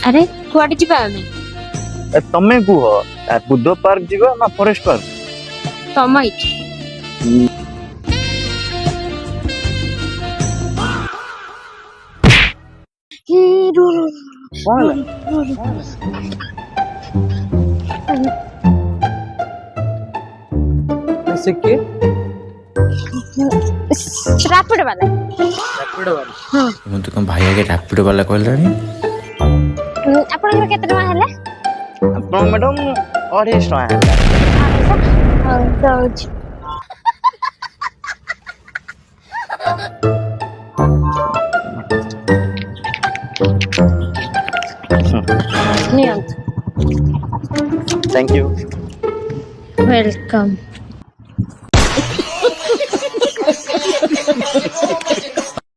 ଆରେ କୁଆଡେ ଯିବା ଆମେ? ତମେ କୁହ ବୁଦ୍ଧ ପାର୍କ ଯିବା ନା ଫରେଷ୍ଟ ପାର୍କ? ତମ ଇଚ୍ଛା। କଣ ହେଲା? ସେ କିଏ? ରାପିଡ ବାଲା। ମତେ କଣ ଭାଇ ଆଗେ ରାପିଡ ବାଲା କହିଲାଣି? ଆପଣଙ୍କର କେତେ ଟଙ୍କା ହେଲା? ଆପଣ ମ୍ୟାଡାମ 250 ଟଙ୍କା ହେଲା। ହଉ ଦଉଛି। ନିଅନ୍ତୁ। Thank you. ୱେଲକମ୍।